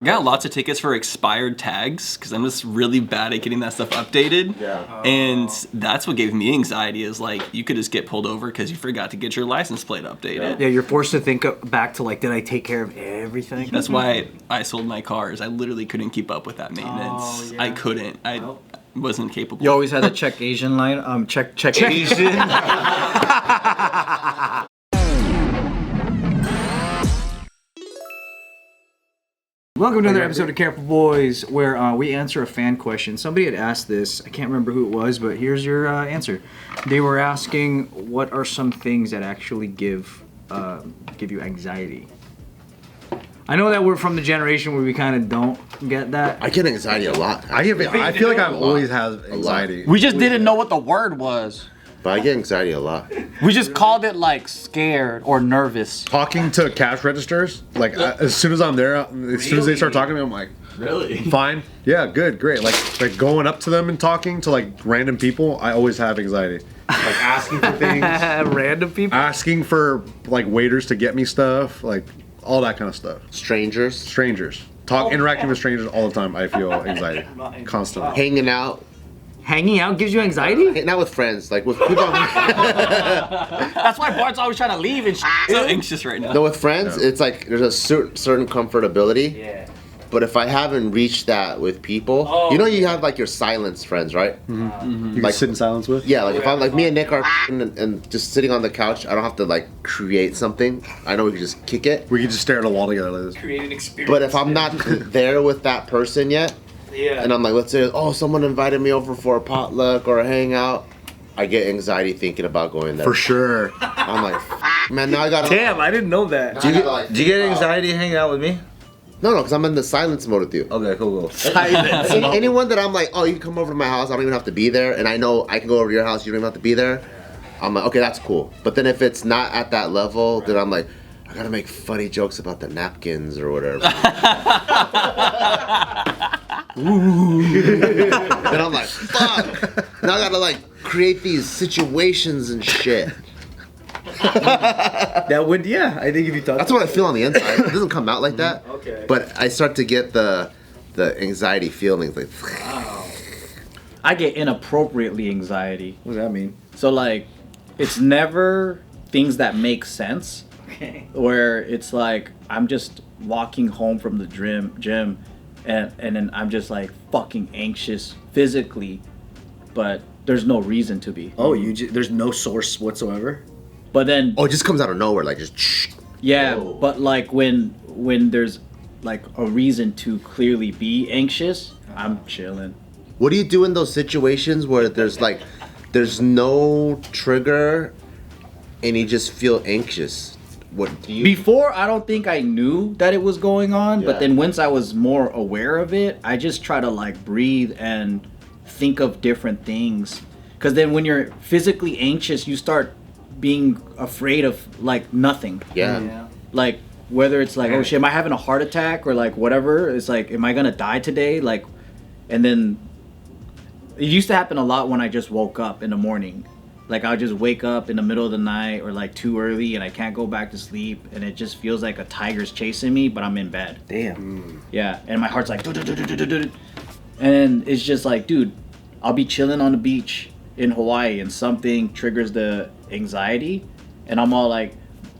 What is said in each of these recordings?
I got lots of tickets for expired tags because I'm just really bad at getting that stuff updated. Yeah. And that's what gave me anxiety is like you could just get pulled over because you forgot to get your license plate updated. Yeah, you're forced to think back to like, did I take care of everything? That's why I sold my cars. I literally couldn't keep up with that maintenance. Oh, yeah. I couldn't. I wasn't capable. You always had to check Asian line. Check Asian. Welcome to another episode of Careful Boys, where we answer a fan question. Somebody had asked this. I can't remember who it was, but here's your answer. They were asking, what are some things that actually give you anxiety? I know that we're from the generation where we kind of don't get that. I get anxiety a lot. I feel like I've always had anxiety. We just didn't know what the word was. But I get anxiety a lot. We just called it like scared or nervous. Talking to cash registers, like as soon as I'm there, as soon as they start talking to me, I'm like, Really? fine, yeah, good, great. Like going up to them and talking to like random people, I always have anxiety. Like asking for things, Random people? asking for like waiters to get me stuff, like all that kind of stuff. Strangers. Strangers, interacting with strangers all the time. I feel anxiety constantly. Hanging out. Hanging out gives you anxiety? Not with friends, like with people. That's why Bart's always trying to leave and So anxious right now. No, with friends, it's like there's a certain comfortability. Yeah. But if I haven't reached that with people, you know, you have like your silence friends, right? You can Like- sit in silence with. Yeah, like if I'm like me and Nick are and just sitting on the couch, I don't have to like create something. I know we can just kick it. We can just stare at a wall together like this. Create an experience. But if I'm not there with that person yet, Yeah. and I'm like, let's say, someone invited me over for a potluck or a hangout, I get anxiety thinking about going there. For sure. I'm like, man, now I gotta. Damn, I didn't know that. Do you Do you get anxiety hanging out with me? No, because I'm in the silence mode with you. Okay, cool. Anyone that I'm like, you can come over to my house, I don't even have to be there, and I know I can go over to your house, you don't even have to be there, I'm like, okay, that's cool. But then if it's not at that level, then I'm like, I gotta make funny jokes about the napkins or whatever. Then I'm like, fuck! Now I gotta like create these situations and shit. That would, yeah. I think if you talk. That's what I feel on the inside. It doesn't come out like that. Okay. But I start to get the anxiety feelings like. I get inappropriately anxiety. What does that mean? So like, it's never things that make sense. Okay. Where it's like I'm just walking home from the gym, and then I'm just like fucking anxious physically, but there's no reason to be. Oh, there's no source whatsoever. But then Oh, it just comes out of nowhere, like just. yeah, but like when there's like a reason to clearly be anxious, I'm chilling. What do you do in those situations where there's no trigger, and you just feel anxious? What do you? Before, I don't think I knew that it was going on, Yeah. but then once I was more aware of it, I just try to like breathe and think of different things. Because then when you're physically anxious, you start being afraid of like nothing. Yeah. Like whether it's like, oh shit, am I having a heart attack or like whatever? It's like, am I gonna die today? Like, and then it used to happen a lot when I just woke up in the morning. Like I'll just wake up in the middle of the night or like too early and I can't go back to sleep and it just feels like a tiger's chasing me, but I'm in bed. Damn. Yeah, and my heart's like and it's just like, dude, I'll be chilling on the beach in Hawaii and something triggers the anxiety and I'm all like,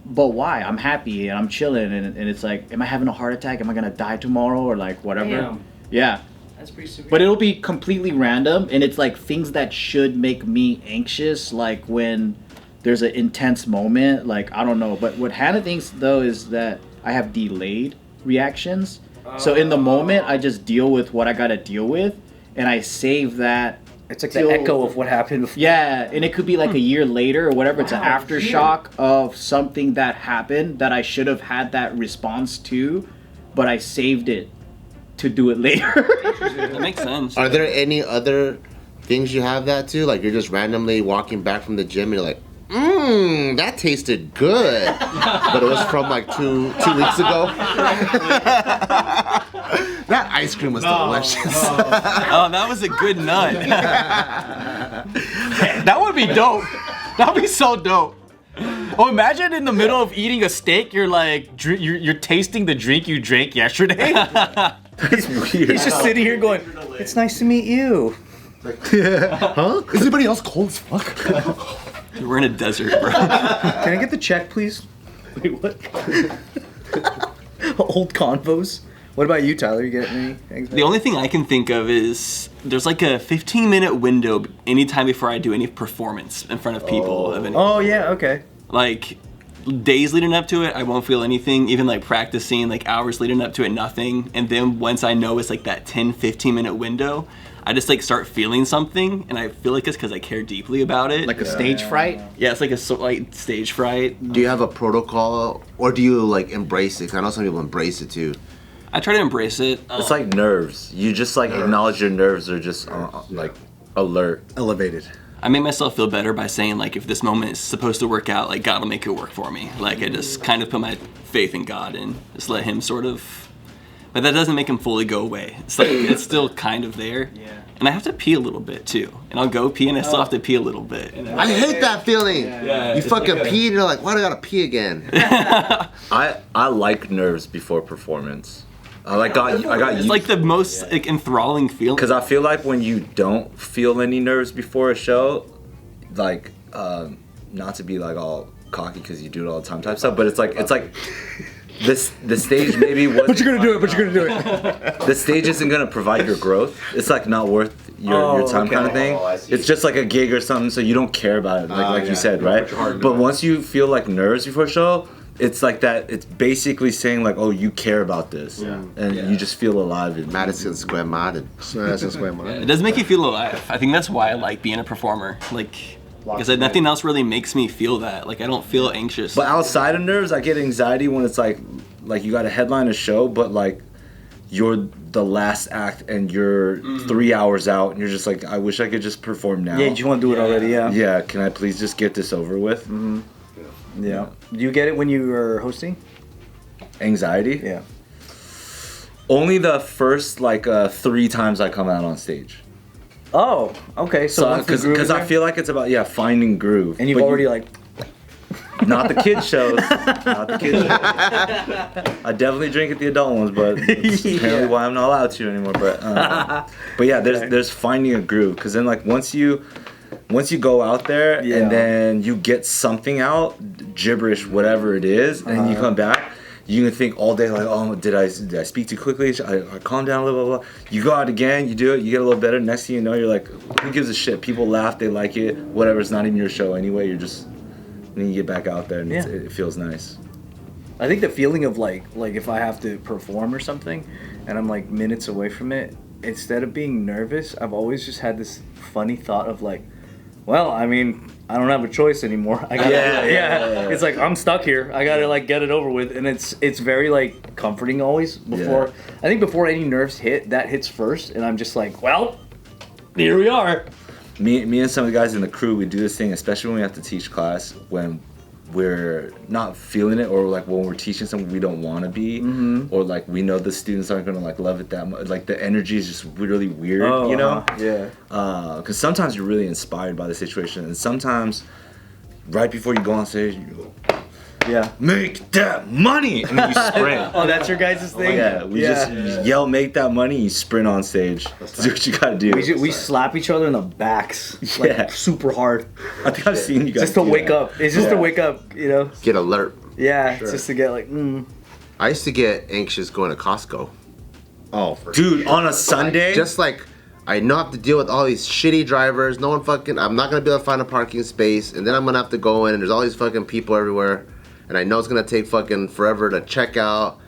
but why? I'm happy and I'm chilling and it's like, am I having a heart attack? Am I gonna die tomorrow or like whatever? Damn. Yeah. That's pretty severe. But it'll be completely random, and it's like things that should make me anxious, like when there's an intense moment, like I don't know. But what Hannah thinks though is that I have delayed reactions. So in the moment, I just deal with what I gotta deal with, and I save that. It's like the echo of what happened before. Yeah, and it could be like a year later or whatever. It's an aftershock of something that happened that I should have had that response to, but I saved it to do it later. That makes sense. Are there any other things you have that too? Like you're just randomly walking back from the gym and you're like, that tasted good. But it was from like two weeks ago. That ice cream was delicious. Oh, that was a good nut. That would be dope. That would be so dope. Oh, imagine in the middle of eating a steak, you're like, you're tasting the drink you drank yesterday. That's weird. He's just sitting here going, "It's nice to meet you." Huh? Is anybody else cold as fuck? We're in a desert, bro. Can I get the check, please? Wait, what? Old convos. What about you, Tyler? You get anything? The only thing I can think of is there's like a 15-minute window anytime before I do any performance in front of people. Oh yeah, okay. Like days leading up to it, I won't feel anything. Even like practicing, like hours leading up to it, nothing. And then once I know it's like that 10-15-minute window, I just like start feeling something, and I feel like it's because I care deeply about it. Like a stage fright. Yeah, it's like a like stage fright. Do you have a protocol, or do you like embrace it? 'Cause I know some people embrace it too. I try to embrace it. It's like nerves. You just like acknowledge your nerves are just like alert. Elevated. I make myself feel better by saying like, if this moment is supposed to work out, like God will make it work for me. Like I just kind of put my faith in God and just let Him sort of. But that doesn't make Him fully go away. It's like it's still kind of there. Yeah. And I have to pee a little bit too. And I'll go pee and I still have to pee a little bit. I hate that feeling. Yeah, you fucking pee and you're like, why do I gotta pee again? I like nerves before performance. I got It's used like the most like enthralling feeling. because I feel like when you don't feel any nerves before a show, like not to be like all cocky because you do it all the time type stuff, but it's like the stage maybe was. But you're gonna do it. But you're gonna do it. The stage isn't gonna provide your growth. It's like not worth your time kind of thing. It's just like a gig or something, so you don't care about it, like you said, right? But once you feel like nerves before a show, it's like that. It's basically saying like, oh, you care about this, and you just feel alive. Madison Square Garden. It does make you feel alive. I think that's why I like being a performer. Like, because nothing else really makes me feel that. Like, I don't feel anxious. But outside of nerves, I get anxiety when it's like you got to headline a show, but like you're the last act and you're 3 hours out, and you're just like, I wish I could just perform now. Yeah, you want to do it already? Yeah. Yeah, can I please just get this over with? Mm-hmm. Yeah. Do you get it when you are hosting? Anxiety? Yeah. Only the first like 3 times I come out on stage. Oh, okay. So Because I feel like it's about finding groove. and you've But already like. not the kid shows. Not the kid shows. I definitely drink at the adult ones, but that's apparently why I'm not allowed to anymore. But yeah, there's finding a groove, because then like once you go out there and then you get something out, gibberish, whatever it is, and you come back, you can think all day like, oh, did I speak too quickly? Should I calm down a little, blah, blah, blah. You go out again, you do it, you get a little better. Next thing you know, you're like, who gives a shit? People laugh, they like it, whatever. It's not even your show anyway. You're just, then you get back out there and it feels nice. I think the feeling of like if I have to perform or something, and I'm like minutes away from it, instead of being nervous, I've always just had this funny thought of like, well, I mean, I don't have a choice anymore. I gotta, It's like I'm stuck here. I gotta like get it over with, and it's very like comforting always. Before I think before any nerves hit, that hits first, and I'm just like, well, here we are. Me and some of the guys in the crew, we do this thing, especially when we have to teach class, when we're not feeling it, or like when we're teaching something we don't want to be, or like we know the students aren't gonna like love it that much. Like the energy is just really weird, you know? Because sometimes you're really inspired by the situation, and sometimes right before you go on stage, you go, make that money, and then you sprint. Oh, that's your guys' thing? Yeah, we just yell, make that money, you sprint on stage. That's what you gotta do. We slap each other in the backs, like super hard. I think I've seen you guys just to wake up. It's just to wake up, you know? Get alert. Yeah, just to get like, I used to get anxious going to Costco. Oh, dude, on a Sunday? Just like, I know I have to deal with all these shitty drivers. I'm not gonna be able to find a parking space, and then I'm gonna have to go in, and there's all these fucking people everywhere. And I know it's gonna take fucking forever to check out.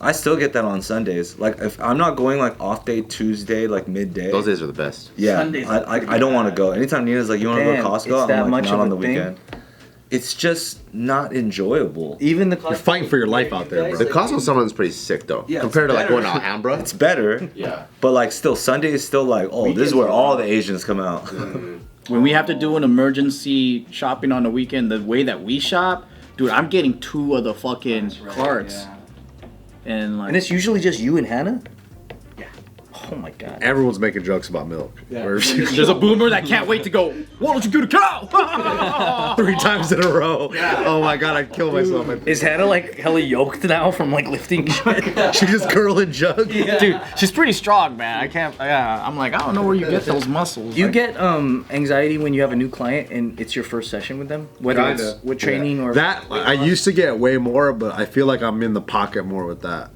I still get that on Sundays. Like if I'm not going like off day Tuesday, like midday. Those days are the best. Yeah, I don't want to go. Anytime Nina's like, you want to go to Costco? I'm like, not on the weekend. It's just not enjoyable. Even the you're fighting for your life out there, bro. The Costco summer's pretty sick though, compared to like going to Alhambra. It's better. But like still, Sunday is still like, oh, this is where all the Asians come out. When we have to do an emergency shopping on the weekend, the way that we shop, dude, I'm getting 2 of the fucking carts. And like, and it's usually just you and Hannah? Yeah. Oh Oh my god. Everyone's making jokes about milk. Where- There's a boomer that can't wait to go, why don't you get a cow? 3 times in a row. Oh my god, I'd kill myself. Is Hannah like hella yoked now from like lifting shit? She just curling jug. Dude, she's pretty strong, man. I can't, I'm like, I don't know where you get those muscles. You Like, get anxiety when you have a new client and it's your first session with them, whether Kinda. it's with training or That I used to get way more, but I feel like I'm in the pocket more with that.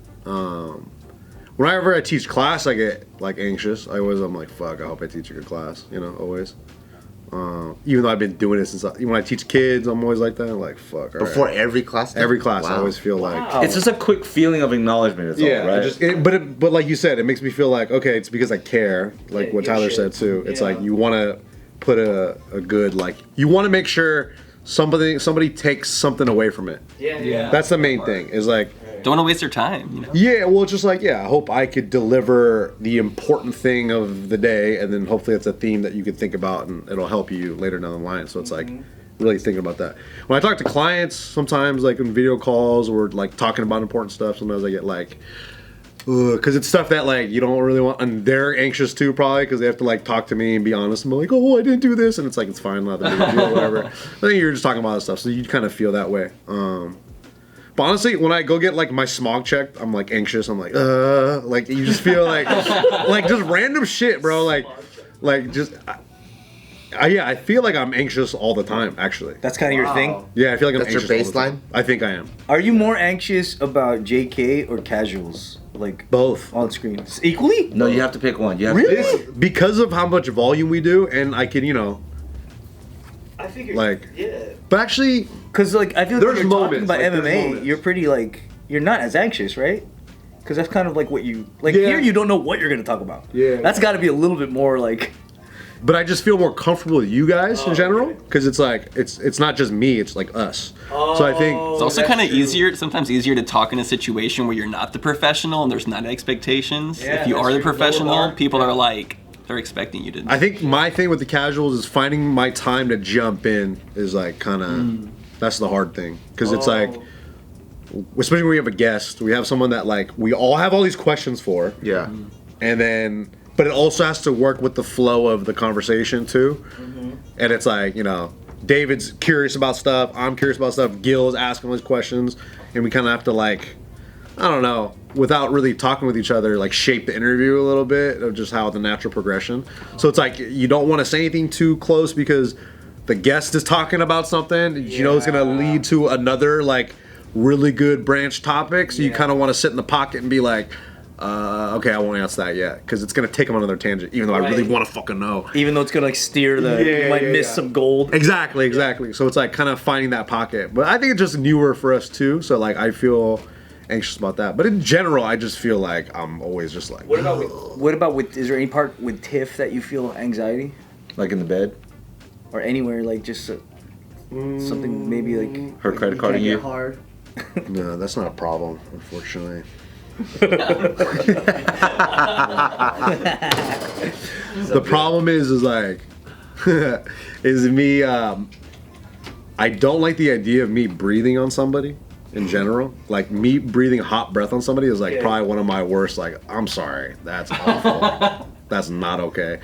Whenever I teach class, I get like anxious. I'm like, fuck, I hope I teach a good class. You know, always. Even though I've been doing it since when I teach kids, I'm always like that. I'm like, fuck. all Before right. every class? every class, I Wow. always feel like. It's just a quick feeling of acknowledgement. It's Yeah, all, right? but like you said, it makes me feel like, okay, it's because I care. Like what Tyler said too. It's like you want to put a good, like, you want to make sure somebody takes something away from it. yeah. That's the main thing. Is like, Don't want to waste their time, you know? yeah, well, it's just like, yeah, I hope I could deliver the important thing of the day, and then hopefully it's a theme that you could think about, and it'll help you later down the line. So it's like really thinking about that. When I talk to clients, sometimes like in video calls or like talking about important stuff, sometimes I get like, because it's stuff that like you don't really want, and they're anxious too probably because they have to like talk to me and be honest and be like, oh, I didn't do this, and it's like it's fine, not that big a deal, whatever. I think you're just talking about other stuff, so you kind of feel that way. But honestly, when I go get like my smog checked, I'm like anxious. I'm like you just feel like just random shit, bro. Like just. I feel like I'm anxious all the time, actually. That's kind of your thing. Yeah, I feel like I'm That's your anxious all the baseline? time. I think I am. Are you more anxious about JK or casuals? Like Both. on screen? Equally? No, you have to pick one. You have Really? Because of how much volume we do, and I can, I figured. like, yeah. but actually, Because like I feel like There's when you're talking moments, about like, there's MMA, moments. you're pretty like you're not as anxious, right? Because that's kind of like what you like Yeah. here. You don't know what you're gonna talk about. Yeah. That's got to be a little bit more like. but I just feel more comfortable with you guys in general, because it's like, it's not just me, it's like us. So I think, It's also kind of sometimes easier to talk in a situation where you're not the professional and there's not expectations. Yeah, if you that's are the true. professional, people are like, they're expecting you to. I think my thing with the casuals is finding my time to jump in is like kind of, that's the hard thing. Because it's like, especially when we have a guest, we have someone that like, we all have all these questions for. Yeah. And then, but it also has to work with the flow of the conversation too. And it's like, David's curious about stuff, I'm curious about stuff, Gil's asking all these questions, and we kind of have to like, I don't know, without really talking with each other, like shape the interview a little bit of just how the natural progression. So it's like, you don't want to say anything too close because the guest is talking about something, you know it's going to lead to another like really good branch topic. So you kind of want to sit in the pocket and be like, okay, I won't answer that yet because it's gonna take them on another tangent, even though I really want to fucking know. Even though it's gonna like steer you might miss some gold. Exactly. So it's like kind of finding that pocket. But I think it's just newer for us too. So like I feel anxious about that. But in general, I just feel like I'm always just like. What about with? Is there any part with Tiff that you feel anxiety, like in the bed, or anywhere like just something maybe like her credit carding you. hard. No, that's not a problem, unfortunately. The problem is like, is me. I don't like the idea of me breathing on somebody in general. Like me breathing hot breath on somebody is like probably one of my worst. Like, I'm sorry, that's awful. That's not okay.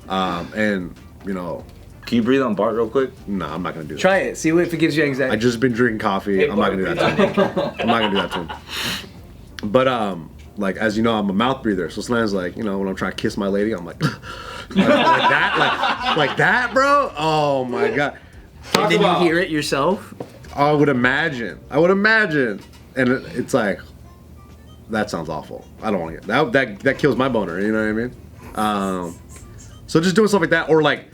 And Can you breathe on Bart real quick? no, I'm not gonna do that. try it. See if it gives you anxiety. I just been drinking coffee. I'm not gonna do that to him. I'm not gonna do that to him. But like as you know, I'm a mouth breather. So sometimes like when I'm trying to kiss my lady, I'm like like that, like that, bro. Oh my god. and then you hear it yourself. I would imagine, and it's like that sounds awful. I don't want to get that kills my boner. You know what I mean? So just doing stuff like that, or like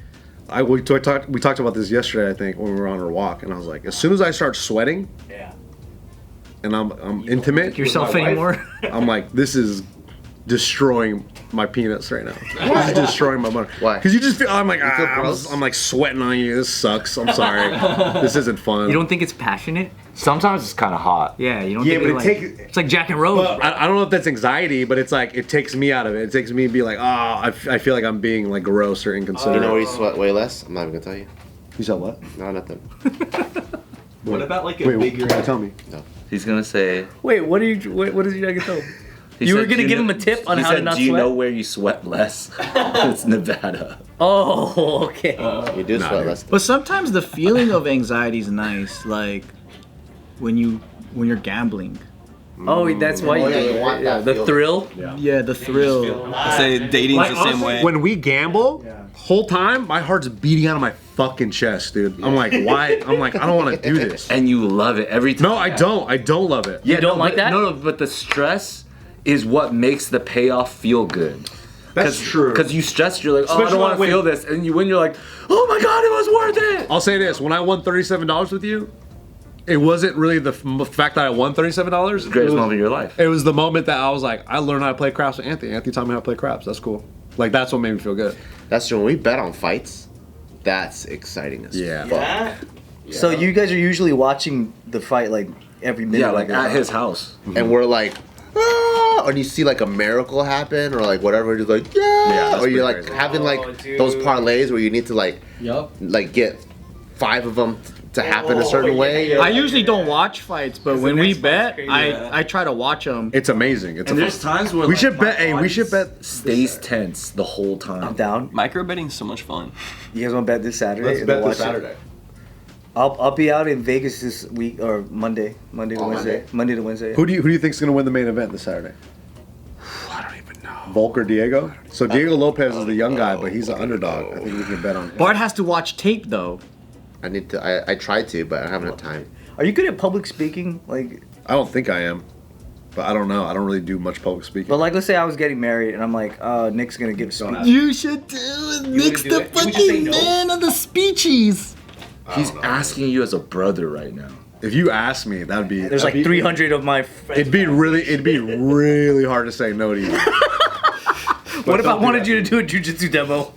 we talked about this yesterday. I think when we were on our walk, and I was like, as soon as I start sweating, and I'm intimate Yourself anymore? I'm like, this is destroying my peanuts right now. This is destroying my boner. Why? Because you just feel, I'm like, feel gross? I'm like sweating on you. This sucks. I'm sorry. This isn't fun. You don't think it's passionate? Sometimes it's kind of hot. Yeah, you don't Yeah, think but it's like Jack and Rose. Well, I don't know if that's anxiety, but it's like it takes me out of it. It takes me to be like, I feel like I'm being like gross or inconsiderate. You know where you sweat way less? I'm not even gonna tell you. You said what? No, nothing. What about like a Wait, bigger? tell me. He's gonna say, Wait, what does your jacket tell? You were gonna give him a tip on how to not Do you sweat? know where you sweat less? It's Nevada. Oh, okay. You do sweat less. But sometimes the feeling of anxiety is nice, like when you're gambling. Oh, that's why Oh, you yeah, do you it. want Yeah, that the feel. thrill. Yeah, the thrill. I say dating's the same way. When we gamble, whole time my heart's beating out of my fucking chest, dude. I'm like, why? I'm like, I don't want to do this. And you love it every time. No, I don't. I don't love it. Yeah, don't like but- that? No, but the stress is what makes the payoff feel good. That's true. Because you stress, you're like, oh, I Especially don't want when- to feel this. And you win, you're like, oh my God, it was worth it. I'll say this: when I won $37 with you, it wasn't really the fact that I won $37. Greatest moment of your life. It was the moment that I was like, I learned how to play craps with Anthony. Anthony taught me how to play craps. That's cool. Like that's what made me feel good. That's true. When we bet on fights, that's exciting as Yeah. fuck. So you guys are usually watching the fight like every minute. Yeah, like of it. at his house. And we're like, ah, and you see like a miracle happen or like whatever, you're like, Yeah, that's or you're pretty like crazy. having like those parlays where you need to like get 5 of them to happen a certain way. I usually don't watch fights, but when we bet, crazy. I try to watch them. It's amazing. It's And a there's fun. times where We like, should my bet. Hey, we body should bet. stays tense the whole time. I'm down. Micro betting's so much fun. You guys want to bet this Saturday? Let's and bet then this watch it? Saturday. I'll be out in Vegas this week or Monday to Wednesday. Monday to Wednesday. Who do you think's gonna win the main event this Saturday? I don't even know. Volk or Diego? So Diego Lopez is the young guy, but he's an underdog. I think we can bet on him. Bart has to watch tape though. I need to. I tried to, but I haven't had time. Are you good at public speaking? Like, I don't think I am, but I don't know. I don't really do much public speaking. but like, let's say I was getting married and I'm like, Nick's gonna give a speech. You should do Nick's do it? You would just say no? man of the speeches. He's asking you as a brother right now. If you ask me, that'd be. There's that'd like be- 300 of my friends. It'd be really hard to say no to you. What if I wanted you to do a jujitsu demo?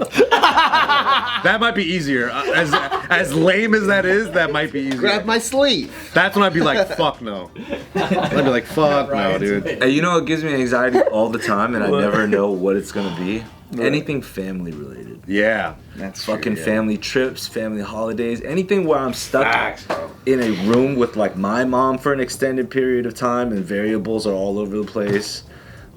That might be easier. As lame as that is, that might be easier. Grab my sleeve. That's when I'd be like, fuck no. I'd be like, fuck no, dude. Hey, you know what gives me anxiety all the time, and I never know what it's gonna be? Anything family related. Yeah. That's Fucking family trips, family holidays, anything where I'm stuck in a room with like my mom for an extended period of time and variables are all over the place.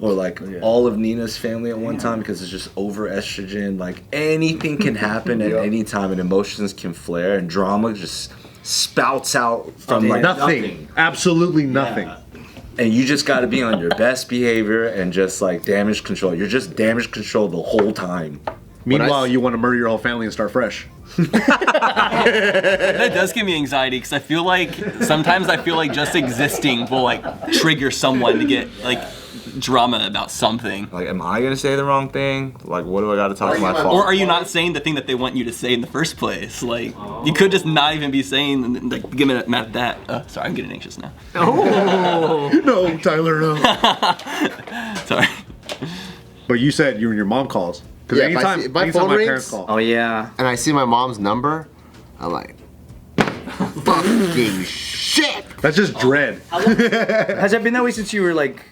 Or like all of Nina's family at one time because it's just over estrogen. Like anything can happen at any time and emotions can flare and drama just spouts out from like Nothing. Absolutely nothing. And you just got to be on your best behavior and just like damage control. You're just damage control the whole time. Meanwhile, you want to murder your whole family and start fresh. That does give me anxiety because I feel like sometimes just existing will like trigger someone to get like drama about something. Like, am I gonna say the wrong thing? Like, what do I got to talk to my father? Or are you not saying the thing that they want you to say in the first place? Like, you could just not even be saying, like, give me at that. Sorry, I'm getting anxious now. No, Tyler, no. Sorry. But you said your mom calls. Because Yeah, if my phone my rings- parents call. Oh yeah. And I see my mom's number, I'm like, fucking shit. That's just dread. Has that been that way since you were like,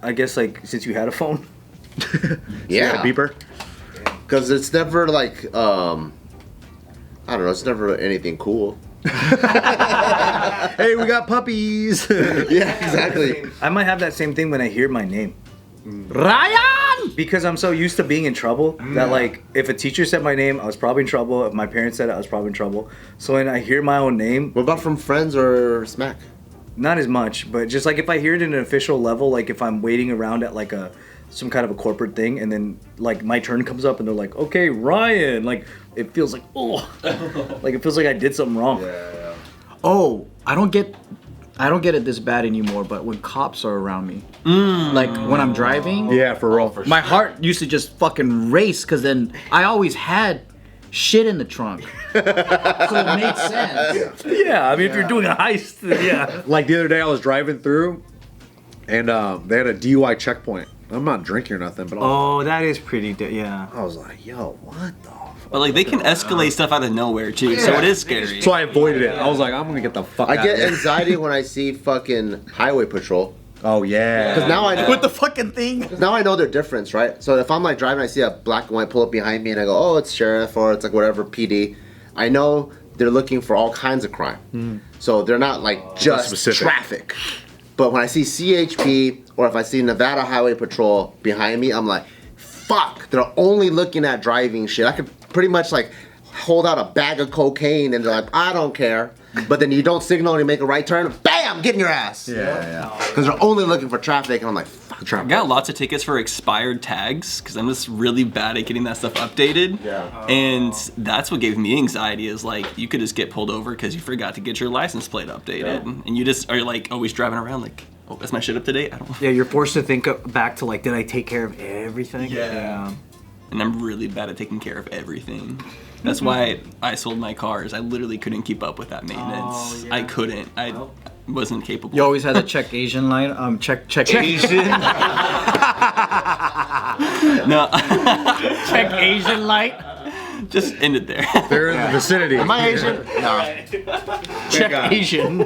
I guess like since you had a phone? Yeah. Beeper. Because it's never like, I don't know, it's never anything cool. Hey, we got puppies. Yeah, exactly. I might have that same thing when I hear my name. Ryan! Because I'm so used to being in trouble that like if a teacher said my name, I was probably in trouble. If my parents said it, I was probably in trouble. So when I hear my own name, What about from Friends or Smack? not as much, but just like if I hear it in an official level, like if I'm waiting around at like some kind of a corporate thing and then like my turn comes up and they're like, okay, Ryan, like it feels like, oh, like it feels like I did something wrong. Oh, I don't get it this bad anymore, but when cops are around me, like when I'm driving, Yeah, for real. my heart used to just fucking race because then I always had shit in the trunk. So it made sense. Yeah, I mean if you're doing a heist, then yeah. Like the other day, I was driving through, and they had a DUI checkpoint. I'm not drinking or nothing, but Oh, that is pretty, yeah. I was like, yo, what the fuck? But like they can escalate stuff out of nowhere too, so it is scary. So I avoided it. I was like, I'm gonna get the fuck I out get of here. anxiety when I see fucking highway patrol. Oh, yeah. Because now I know, With the fucking thing. now I know their difference, right? So if I'm like driving, I see a black and white pull up behind me, and I go, "Oh, it's sheriff," or it's like whatever PD. I know they're looking for all kinds of crime, so they're not like just specific. traffic. But when I see CHP or if I see Nevada Highway Patrol behind me, I'm like, fuck, they're only looking at driving shit. I could pretty much like hold out a bag of cocaine and they're like, I don't care. But then you don't signal and you make a right turn, bam, get in your ass. Yeah. Because they're only looking for traffic, and I'm like, fuck I traffic. got lots of tickets for expired tags because I'm just really bad at getting that stuff updated. Yeah. And that's what gave me anxiety is like you could just get pulled over because you forgot to get your license plate updated. And you just are like always driving around like, oh, is my shit up to date? I don't. Yeah, you're forced to think back to like, did I take care of everything? Yeah. And I'm really bad at taking care of everything. That's why I sold my cars. I literally couldn't keep up with that maintenance. I couldn't. I wasn't capable. You always had to check Asian line. Check Asian. No. Check Asian light. Just end it there. They're in the vicinity. Am I Asian? No. Check Asian.